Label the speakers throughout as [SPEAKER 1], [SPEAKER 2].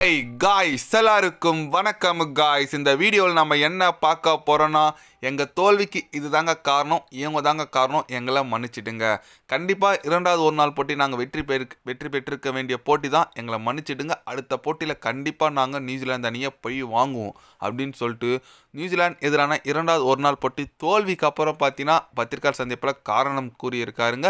[SPEAKER 1] Hey guys, எல்லாருக்கும் வணக்கம் guys. இந்த வீடியோவில் நம்ம என்ன பார்க்க போகிறோன்னா, எங்கள் தோல்விக்கு இது தாங்க காரணம், இவங்க தாங்க காரணம், எங்களை மன்னிச்சிடுங்க. கண்டிப்பாக இரண்டாவது ஒரு நாள் போட்டி நாங்கள் வெற்றி பெற்றிருக்க வேண்டிய போட்டி தான், எங்களை மன்னிச்சிடுங்க. அடுத்த போட்டியில் கண்டிப்பாக நாங்கள் நியூசிலாந்து அணியை போய் வாங்குவோம் அப்படின்னு சொல்லிட்டு நியூசிலாந்து எதிரான இரண்டாவது ஒரு நாள் போட்டி தோல்விக்கு அப்புறம் பார்த்தீங்கன்னா பத்திரிகையாளர் சந்திப்பில் காரணம் கூறியிருக்காருங்க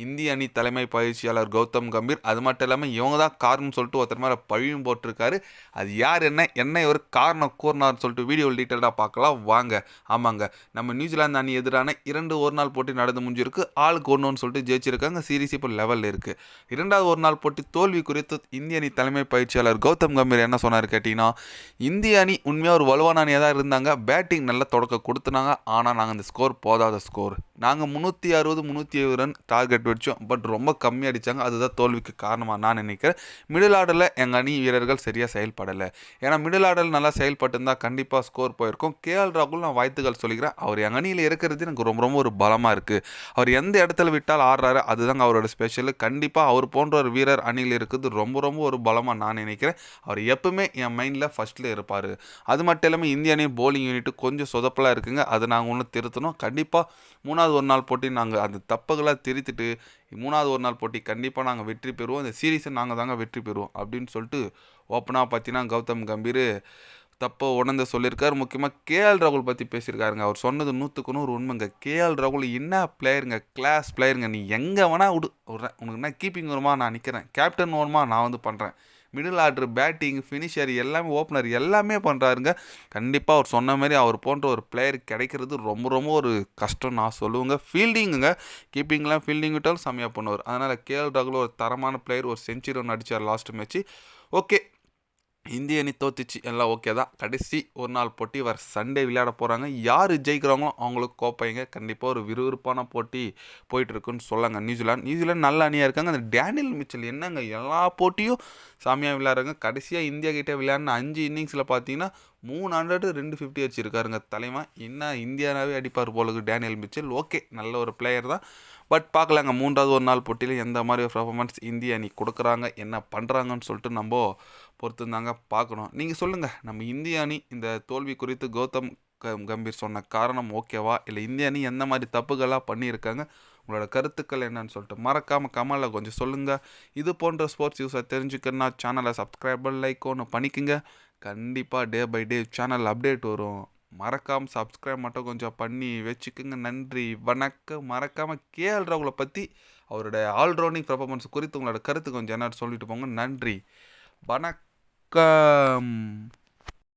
[SPEAKER 1] இந்திய அணி தலைமை பயிற்சியாளர் கௌதம் கம்பீர். அது மட்டும் இல்லாமல் இவங்க தான் காரணம் சொல்லிட்டு ஒருத்தர் மேலே பழியும் போட்டிருக்காரு. அது யார் என்ன ஒரு காரணம் கூறினார்னு சொல்லிட்டு வீடியோ டீட்டெயிலாக பார்க்கலாம் வாங்க. ஆமாங்க, நம்ம நியூசிலாந்து அணி எதிரான இரண்டு ஒரு நாள் போட்டி நடந்து முடிஞ்சிருக்கு. ஆளுக்கு ஒன்றுன்னு சொல்லிட்டு ஜெயிச்சிருக்காங்க. சீரீஸ் இப்போ லெவலில் இருக்குது. இரண்டாவது ஒரு நாள் போட்டி தோல்வி குறித்து இந்திய அணி தலைமை பயிற்சியாளர் கௌதம் கம்பீர் என்ன சொன்னார் கேட்டிங்கன்னா, இந்திய அணி உண்மையாக ஒரு வலுவான அணியாக தான் இருந்தாங்க. பேட்டிங் நல்ல தொடக்கம் கொடுத்துனாங்க. ஆனால் நாங்கள் அந்த ஸ்கோர் போதாத ஸ்கோர். நாங்கள் 360 370 ரன் டார்கெட் வச்சோம். பட் ரொம்ப கம்மி அடித்தாங்க. அதுதான் தோல்விக்கு காரணமாக நான் நினைக்கிறேன். மிடில் ஆர்டரில் எங்கள் அணி வீரர்கள் சரியாக செயல்படலை. ஏன்னா மிடில் ஆர்டரில் நல்லா செயல்பட்டுருந்தால் கண்டிப்பாக ஸ்கோர் போயிருக்கும். கேஎல் ராகுல் நான் வாழ்த்துக்கள் சொல்லிக்கிறேன். அவர் எங்கள் அணியில் இருக்கிறது எனக்கு ரொம்ப ரொம்ப ஒரு பலமாக இருக்குது. அவர் எந்த இடத்துல விட்டால் ஆடுறாரு அதுதாங்க அவரோட ஸ்பெஷல். கண்டிப்பாக அவர் போன்ற ஒரு வீரர் அணியில் இருக்கிறது ரொம்ப ரொம்ப ஒரு பலமாக நான் நினைக்கிறேன். அவர் எப்பவுமே என் மைண்டில் ஃபஸ்ட்டில் இருப்பார். அது மட்டும் இல்லாமல் இந்திய அணி போலிங் யூனிட்டு கொஞ்சம் சொதப்பலாக இருக்குங்க. அதை நாங்கள் ஒன்று திருத்தணும். கண்டிப்பாக மூணாவது ஒரு நாள் போட்டி நாங்கள் அந்த தப்புகளை திருத்திட்டு மூணாவது ஒரு நாள் போட்டி கண்டிப்பாக நாங்கள் வெற்றி பெறுவோம். இந்த சீரீஸை நாங்கள் தாங்க வெற்றி பெறுவோம் அப்படின்னு சொல்லிட்டு ஓப்பனாக பார்த்தீங்கன்னா கௌதம் கம்பீர் தப்போ உணர்ந்து சொல்லியிருக்காரு. முக்கியமாக கேஎல் ராகுல் பற்றி பேசியிருக்காருங்க. அவர் சொன்னது 100க்கு 100 உண்மைங்க. கேஎல் ராகுல் என்ன பிளேயருங்க, கிளாஸ் பிளேயருங்க. நீ எங்கே வேணால் விட்றேன், உனக்கு என்ன கீப்பிங் வருமா நான் நிற்கிறேன், கேப்டன் வருமா நான் பண்ணுறேன், மிடில் ஆர்டர், பேட்டிங், ஃபினிஷர் எல்லாமே, ஓப்பனர் எல்லாமே பண்ணுறாருங்க. கண்டிப்பாக அவர் சொன்ன மாதிரி அவர் போன்ற ஒரு பிளேயர் கிடைக்கிறது ரொம்ப ரொம்ப ஒரு கஷ்டம் நான் சொல்லுவேங்க. ஃபீல்டிங்குங்க, கீப்பிங்லாம் ஃபீல்டிங் விட்டாலும் செம்மையாக பண்ணுவார். அதனால் கேஎல் ராகுல் ஒரு தரமான பிளேயர். ஒரு செஞ்சுரி ஒன்று அடித்தார் லாஸ்ட் மேட்ச்சு. ஓகே, இந்திய அணி தோத்துச்சு, எல்லாம் ஓகே தான். கடைசி ஒரு நாள் போட்டி வர சண்டே விளையாட போகிறாங்க. யார் ஜெயிக்கிறாங்களோ அவங்களுக்கு கோப்பைங்க. கண்டிப்பாக ஒரு விறுவிறுப்பான போட்டி போயிட்டுருக்குன்னு சொல்லாங்க. நியூசிலாந்து நல்ல அணியாக இருக்காங்க. அந்த டேனியல் மிச்சல் என்னங்க எல்லா போட்டியும் சாமியாக விளையாடுறாங்க. கடைசியாக இந்தியா கிட்டே விளையாடின 5 இன்னிங்ஸில் பார்த்தீங்கன்னா 300 250 வச்சுருக்காருங்க தலைவன். என்ன இந்தியாவே அடிப்பார் போலுக்கு டேனியல் மிச்சல். ஓகே, நல்ல ஒரு பிளேயர் தான். பட் பார்க்கலாங்க மூன்றாவது ஒரு நாள் போட்டியில் எந்த மாதிரி ஒரு பர்ஃபார்மன்ஸ் இந்திய அணி கொடுக்குறாங்க, என்ன பண்ணுறாங்கன்னு சொல்லிட்டு நம்ம பொறுத்துருந்தாங்க பார்க்கணும். நீங்கள் சொல்லுங்கள், நம்ம இந்திய அணி இந்த தோல்வி குறித்து கௌதம் கம்பீர் சொன்ன காரணம் ஓகேவா, இல்லை இந்திய அணி எந்த மாதிரி தப்புகளாக பண்ணியிருக்காங்க, உங்களோட கருத்துக்கள் என்னன்னு சொல்லிட்டு மறக்காமல் கமெண்டில் கொஞ்சம் சொல்லுங்கள். இது போன்ற ஸ்போர்ட்ஸ் நியூஸை தெரிஞ்சுக்கணுன்னா சேனலை சப்ஸ்கிரைபர் லைக் ஒன்று பண்ணிக்கோங்க. கண்டிப்பாக day by day channel update வரும். மறக்காமல் சப்ஸ்கிரைப் மட்டும் கொஞ்சம் பண்ணி வச்சுக்கோங்க. நன்றி, வணக்கம். மறக்காமல் கேஎல் ராகுலை பற்றி அவரோட ஆல்ரவுண்டிங் பர்ஃபார்மன்ஸ் குறித்து உங்களோட கருத்து கொஞ்சம் என்ன சொல்லிட்டு போங்க. நன்றி, வணக்கம்.